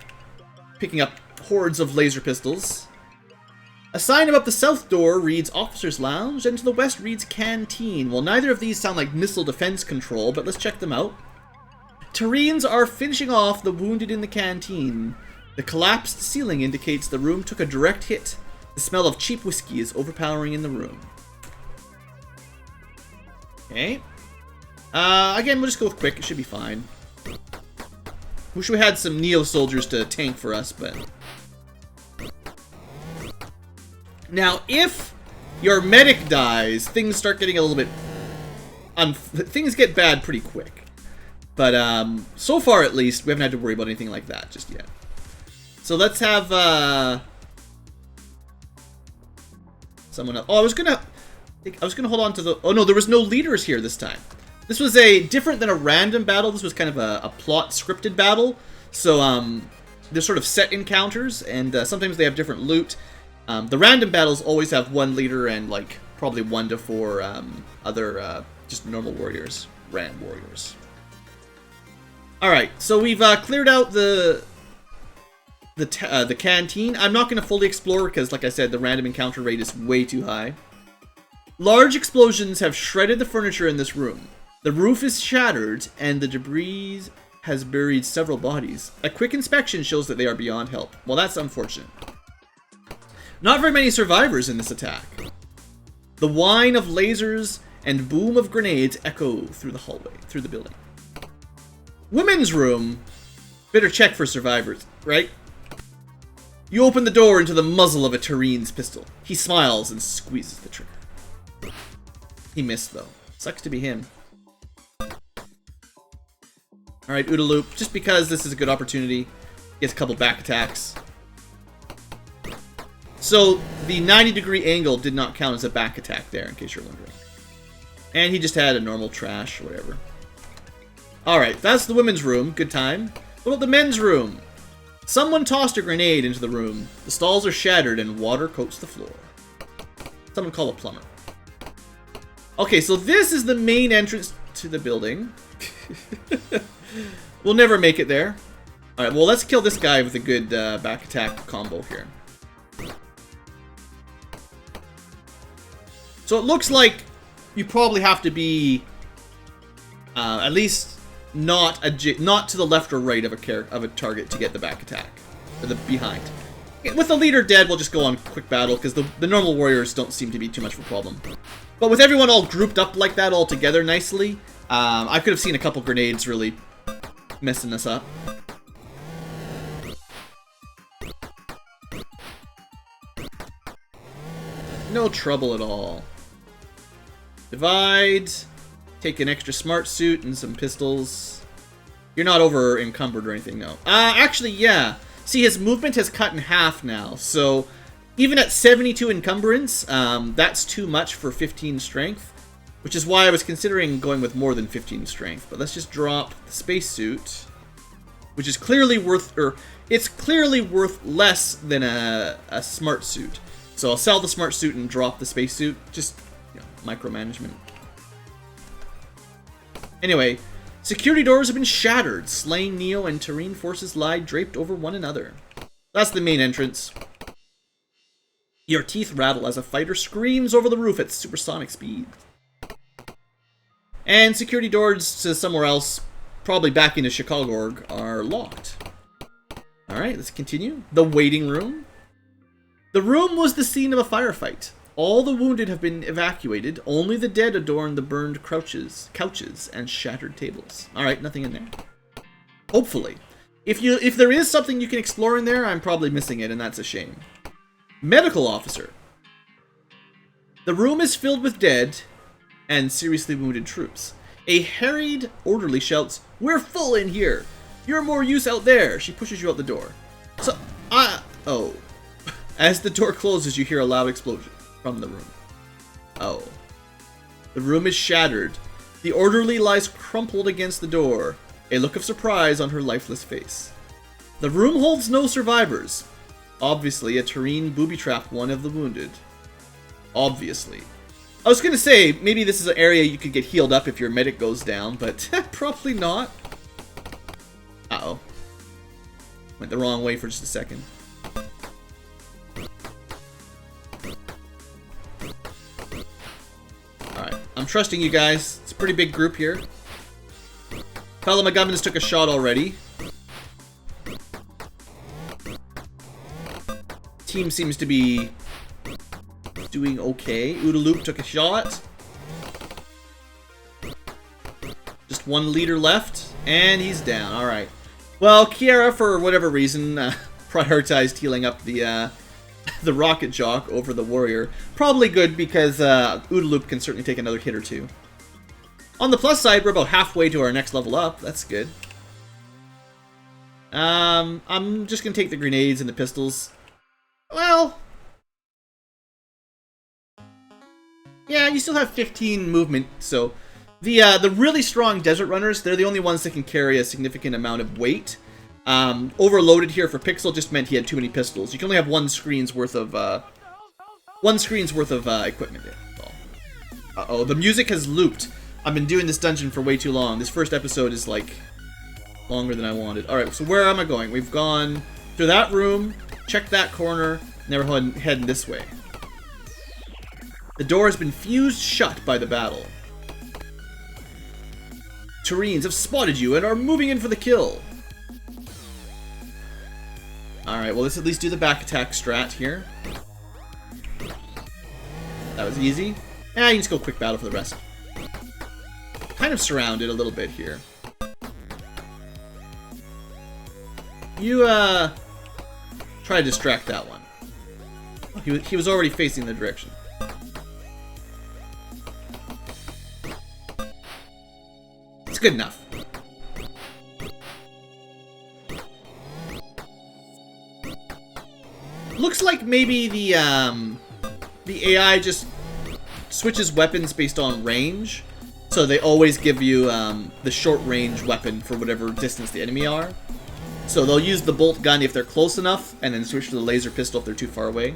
picking up hordes of laser pistols. A sign above the south door reads Officer's Lounge, and to the west reads Canteen. Well, neither of these sound like missile defense control, but let's check them out. Terrines are finishing off the wounded in the canteen. The collapsed ceiling indicates the room took a direct hit. The smell of cheap whiskey is overpowering in the room. Okay. Again, we'll just go with quick. It should be fine. Wish we had some Neo soldiers to tank for us, but... Now, if your medic dies, things start getting a little bit... things get bad pretty quick. But, so far at least, we haven't had to worry about anything like that just yet. So let's have, someone else. Oh, I was gonna hold on to the... Oh no, there was no leaders here this time. This was different than a random battle. This was kind of a plot scripted battle. So, they're sort of set encounters, and sometimes they have different loot. The random battles always have one leader and, like, probably 1 to 4 other, just normal warriors. Rand warriors. Alright, so we've cleared out the canteen. I'm not going to fully explore because, like I said, the random encounter rate is way too high. Large explosions have shredded the furniture in this room. The roof is shattered, and the debris has buried several bodies. A quick inspection shows that they are beyond help. Well, that's unfortunate. Not very many survivors in this attack. The whine of lasers and boom of grenades echo through the hallway, through the building. Women's room. Better check for survivors, right? You open the door into the muzzle of a Terrine's pistol. He smiles and squeezes the trigger. He missed, though. Sucks to be him. Alright, OODA loop. Just because this is a good opportunity, gets a couple back attacks. So, the 90-degree angle did not count as a back attack there, in case you're wondering. And he just had a normal trash, or whatever. Alright, that's the women's room. Good time. What about the men's room? Someone tossed a grenade into the room. The stalls are shattered and water coats the floor. Someone call a plumber. Okay, so this is the main entrance to the building. We'll never make it there. Alright, well, let's kill this guy with a good back attack combo here. So it looks like you probably have to be at least not to the left or right of a target to get the back attack, or the behind. With the leader dead, we'll just go on quick battle because the normal warriors don't seem to be too much of a problem. But with everyone all grouped up like that all together nicely, I could have seen a couple grenades really messing us up. No trouble at all. Divide. Take an extra smart suit and some pistols. You're not over encumbered or anything, no. Actually, yeah. See, his movement has cut in half now, so even at 72 encumbrance, that's too much for 15 strength, which is why I was considering going with more than 15 strength. But let's just drop the spacesuit, which is clearly worth, it's clearly worth less than a smart suit. So I'll sell the smart suit and drop the spacesuit. Just, you know, micromanagement. Anyway, security doors have been shattered. Slain Neo and Terrine forces lie draped over one another. That's the main entrance. Your teeth rattle as a fighter screams over the roof at supersonic speed. And security doors to somewhere else, probably back into Chicagorg, are locked. Alright, let's continue. The waiting room. The room was the scene of a firefight. All the wounded have been evacuated. Only the dead adorn the burned couches, and shattered tables. Alright, nothing in there. Hopefully. If there is something you can explore in there, I'm probably missing it, and that's a shame. Medical officer. The room is filled with dead and seriously wounded troops. A harried orderly shouts, "We're full in here! You're more use out there!" She pushes you out the door. So, oh. As the door closes, you hear a loud explosion from the room. Oh. The room is shattered. The orderly lies crumpled against the door, a look of surprise on her lifeless face. The room holds no survivors. Obviously, a Tureen booby-trapped one of the wounded. Obviously. I was gonna say, maybe this is an area you could get healed up if your medic goes down, but probably not. Uh-oh. Went the wrong way for just a second. Alright, I'm trusting you guys. It's a pretty big group here. Fellow McGovern's took a shot already. Team seems to be doing okay. Oodaloop took a shot. Just one leader left, and he's down. Alright. Well, Kiara, for whatever reason, prioritized healing up the rocket jock over the warrior. Probably good because Oodaloop can certainly take another hit or two. On the plus side, we're about halfway to our next level up. That's good. I'm just gonna take the grenades and the pistols. Well, yeah, you still have 15 movement, so the really strong desert runners, they're the only ones that can carry a significant amount of weight. Overloaded here for Pixel just meant he had too many pistols. You can only have one screen's worth of equipment there. Uh-oh, the music has looped. I've been doing this dungeon for way too long. This first episode is like longer than I wanted. Alright, so where am I going? We've gone through that room, checked that corner, now we're heading this way. The door has been fused shut by the battle. Tureens have spotted you and are moving in for the kill. Alright, well let's at least do the back attack strat here. That was easy. You can just go quick battle for the rest. Kind of surrounded a little bit here. You, try to distract that one. He was already facing the direction. It's good enough. Looks like maybe the AI just switches weapons based on range. So they always give you the short-range weapon for whatever distance the enemy are. So they'll use the bolt gun if they're close enough, and then switch to the laser pistol if they're too far away.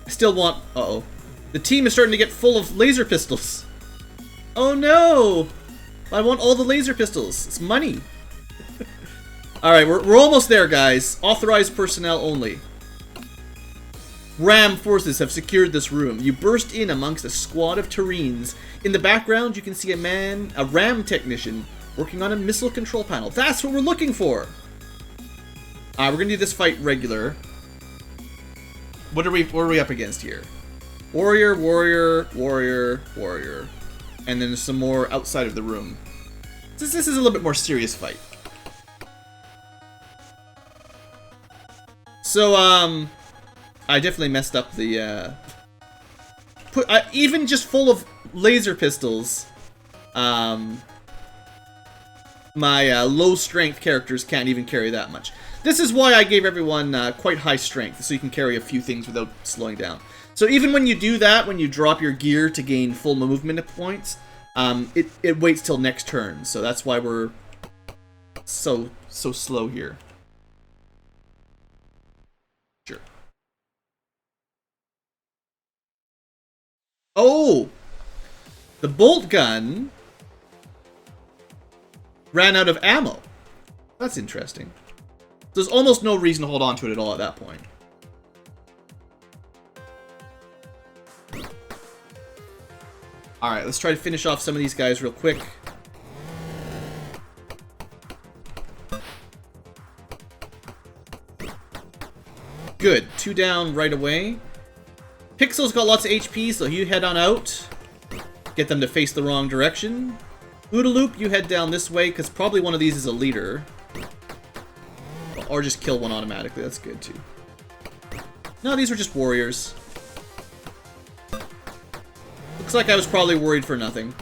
I still want... Uh-oh. The team is starting to get full of laser pistols. Oh no! I want all the laser pistols. It's money. Alright, we're almost there, guys. Authorized personnel only. Ram forces have secured this room. You burst in amongst a squad of Tureens. In the background, you can see a Ram technician working on a missile control panel. That's what we're looking for! We're gonna do this fight regular. What are we up against here? Warrior, warrior, warrior, warrior. And then some more outside of the room. This is a little bit more serious fight. So, I definitely messed up the, even just full of laser pistols, my low-strength characters can't even carry that much. This is why I gave everyone quite high strength, so you can carry a few things without slowing down. So even when you do that, when you drop your gear to gain full movement points, it waits till next turn, so that's why we're so slow here. Sure. Oh! The bolt gun ran out of ammo. That's interesting. There's almost no reason to hold on to it at all at that point. Alright, let's try to finish off some of these guys real quick. Good. 2 down right away. Pixel's got lots of HP, so you head on out. Get them to face the wrong direction. Oodaloop, you head down this way, because probably one of these is a leader. Or just kill one automatically. That's good, too. No, these were just warriors. Looks like I was probably worried for nothing.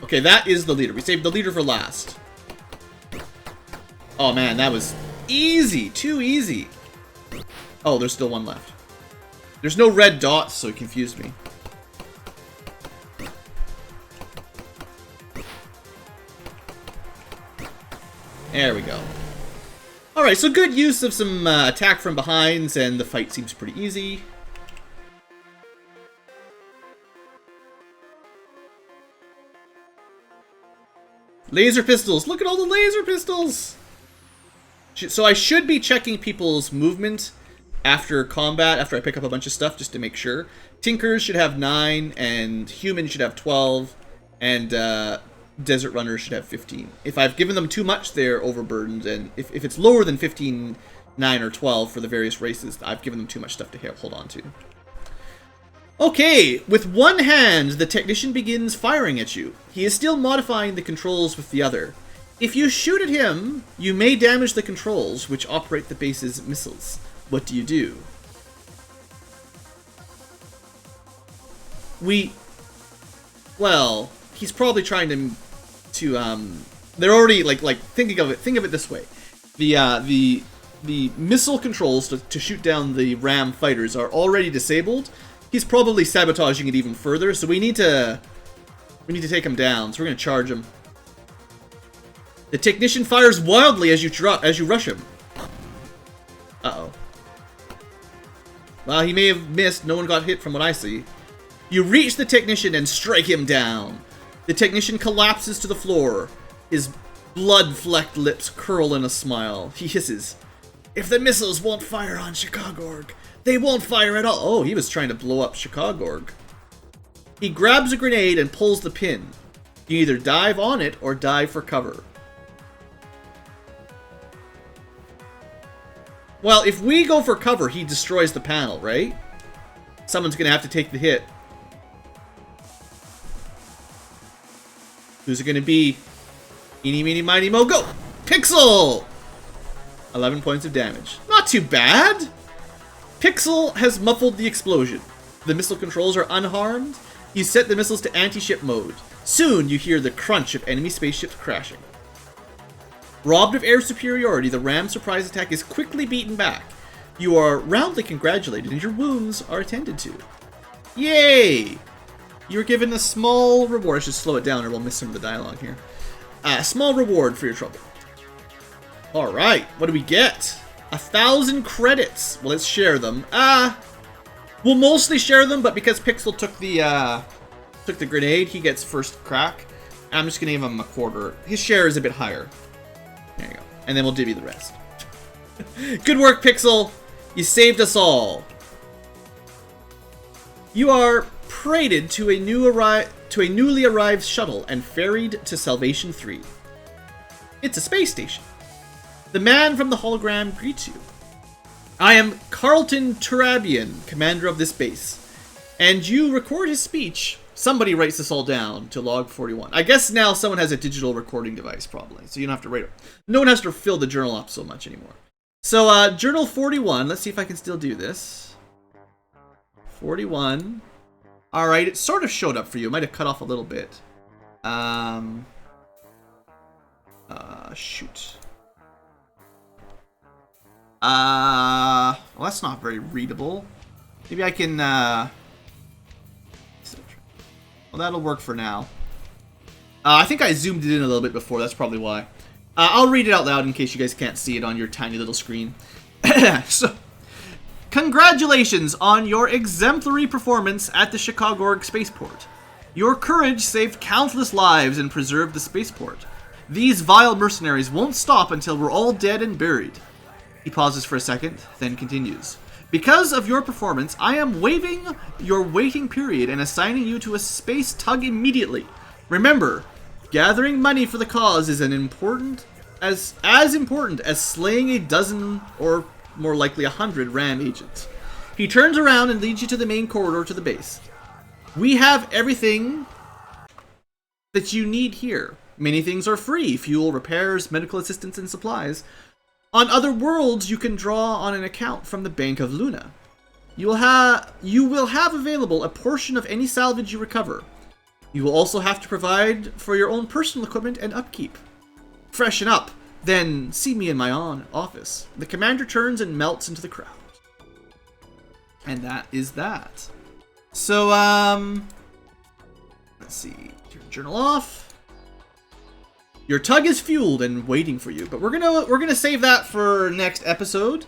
Okay, that is the leader. We saved the leader for last. Oh, man, that was easy. Too easy. Oh, there's still one left. There's no red dots, so it confused me. There we go. Alright, so good use of some attack from behinds, and the fight seems pretty easy. Laser pistols! Look at all the laser pistols! So I should be checking people's movement after combat, after I pick up a bunch of stuff, just to make sure. Tinkers should have 9, and humans should have 12, and Desert Runners should have 15. If I've given them too much, they're overburdened, and if it's lower than 15, 9, or 12 for the various races, I've given them too much stuff to hold on to. Okay, with one hand, the technician begins firing at you. He is still modifying the controls with the other. If you shoot at him, you may damage the controls, which operate the base's missiles. What do you do? Well, he's probably trying to they're already like think of it this way. The missile controls to shoot down the ram fighters are already disabled. He's probably sabotaging it even further, so we need to take him down. So we're going to charge him. The technician fires wildly as you rush him. Uh-oh. Well, he may have missed. No one got hit from what I see. You reach the technician and strike him down. The technician collapses to the floor. His blood-flecked lips curl in a smile. He hisses, "If the missiles won't fire on Chicagorg, they won't fire at all." Oh, he was trying to blow up Chicagorg. He grabs a grenade and pulls the pin. You either dive on it or dive for cover. Well, if we go for cover, he destroys the panel, right? Someone's going to have to take the hit. Who's it going to be? Eeny, meeny, miny, mo, go! Pixel! 11 points of damage. Not too bad! Pixel has muffled the explosion. The missile controls are unharmed. You set the missiles to anti-ship mode. Soon you hear the crunch of enemy spaceships crashing. Robbed of air superiority, the ram's surprise attack is quickly beaten back. You are roundly congratulated and your wounds are attended to. Yay! You're given a small reward. I should slow it down or we'll miss some of the dialogue here. A small reward for your trouble. Alright, what do we get? 1,000 credits. Well, let's share them. We'll mostly share them, but because Pixel took the grenade, he gets first crack. I'm just gonna give him a quarter. His share is a bit higher. There you go. And then we'll divvy the rest. Good work, Pixel. You saved us all. You are paraded to a newly arrived shuttle and ferried to Salvation 3. It's a space station. The man from the hologram greets you. I am Carlton Turabian, commander of this base. And you record his speech. Somebody writes this all down to log 41. I guess now someone has a digital recording device, probably. So you don't have to write it. No one has to fill the journal up so much anymore. So, journal 41. Let's see if I can still do this. 41. Alright, it sort of showed up for you. It might have cut off a little bit. Shoot. Well, that's not very readable. Maybe I can, well, that'll work for now. I think I zoomed it in a little bit before. That's probably why. I'll read it out loud in case you guys can't see it on your tiny little screen. So, congratulations on your exemplary performance at the Chicagorg spaceport. Your courage saved countless lives and preserved the spaceport. These vile mercenaries won't stop until we're all dead and buried. He pauses for a second, then continues. Because of your performance, I am waiving your waiting period and assigning you to a space tug immediately. Remember, gathering money for the cause is as important as slaying a dozen or more likely 100 RAM agents. He turns around and leads you to the main corridor to the base. We have everything that you need here. Many things are free: fuel, repairs, medical assistance, and supplies. On other worlds, you can draw on an account from the Bank of Luna. You will have available a portion of any salvage you recover. You will also have to provide for your own personal equipment and upkeep. Freshen up, then see me in my office. The commander turns and melts into the crowd. And that is that. So, let's see. Turn journal off. Your tug is fueled and waiting for you, but we're gonna save that for next episode.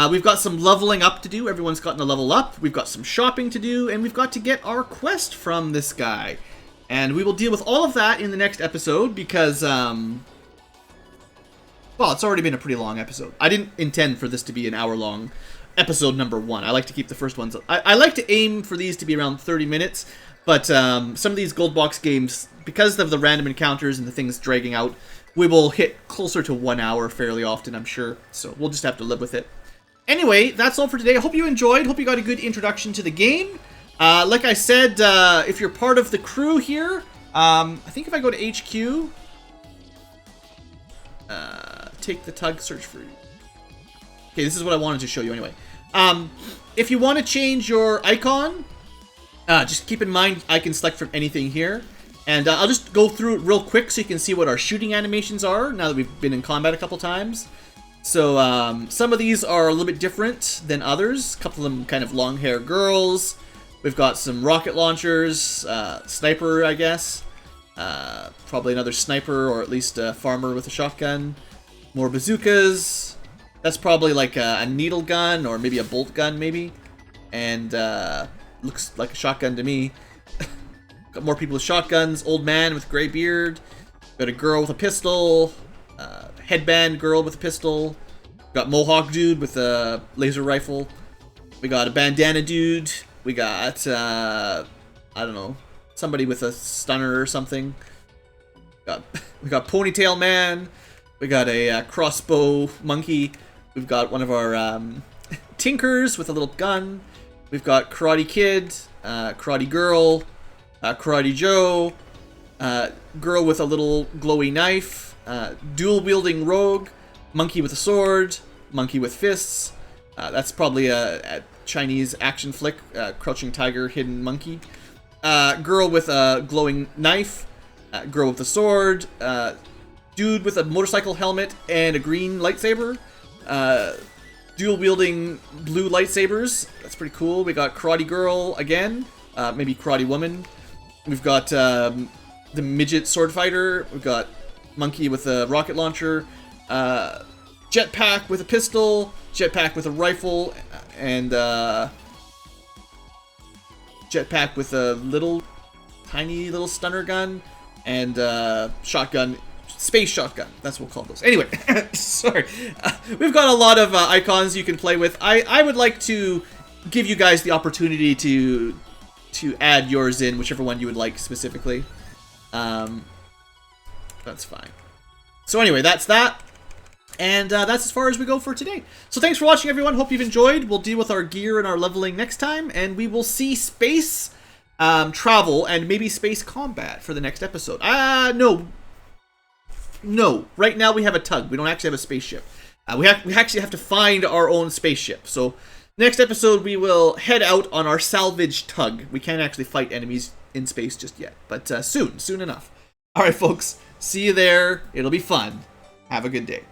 We've got some leveling up to do. Everyone's gotten a level up. We've got some shopping to do, and we've got to get our quest from this guy. And we will deal with all of that in the next episode because, well, it's already been a pretty long episode. I didn't intend for this to be an hour-long episode number 1. I like to keep the first ones. I like to aim for these to be around 30 minutes, but some of these gold box games, because of the random encounters and the things dragging out, we will hit closer to 1 hour fairly often, I'm sure. So we'll just have to live with it. Anyway, that's all for today. I hope you enjoyed. Hope you got a good introduction to the game. Like I said, if you're part of the crew here, I think if I go to HQ, take the tug, search for you. Okay, this is what I wanted to show you anyway. If you want to change your icon, just keep in mind I can select from anything here. And I'll just go through it real quick so you can see what our shooting animations are now that we've been in combat a couple times. So some of these are a little bit different than others. A couple of them kind of long hair girls. We've got some rocket launchers, sniper, I guess. Probably another sniper, or at least a farmer with a shotgun. More bazookas. That's probably like a needle gun, or maybe a bolt gun, maybe. And looks like a shotgun to me. Got more people with shotguns. Old man with gray beard. Got a girl with a pistol. Headband girl with a pistol. Got Mohawk dude with a laser rifle. We got a bandana dude. We got, I don't know, somebody with a stunner or something. We got Ponytail Man. We got a crossbow monkey. We've got one of our Tinkers with a little gun. We've got Karate Kid, Karate Girl, Karate Joe, girl with a little glowy knife, dual-wielding rogue, monkey with a sword, monkey with fists. That's probably a Chinese action flick, Crouching Tiger, Hidden Monkey. Girl with a glowing knife, girl with a sword, dude with a motorcycle helmet and a green lightsaber, dual-wielding blue lightsabers. That's pretty cool. We got Karate Girl again, maybe Karate Woman. We've got the midget sword fighter. We've got monkey with a rocket launcher, jetpack with a pistol, jetpack with a rifle, and jetpack with a tiny little stunner gun, and shotgun, space shotgun. That's what we'll call those. Anyway, sorry. We've got a lot of icons you can play with. I would like to give you guys the opportunity to add yours in, whichever one you would like specifically. That's fine. So anyway, that's that. And that's as far as we go for today. So thanks for watching, everyone. Hope you've enjoyed. We'll deal with our gear and our leveling next time. And we will see space travel and maybe space combat for the next episode. No. Right now we have a tug. We don't actually have a spaceship. We actually have to find our own spaceship. So next episode we will head out on our salvage tug. We can't actually fight enemies in space just yet. But soon enough. All right, folks. See you there. It'll be fun. Have a good day.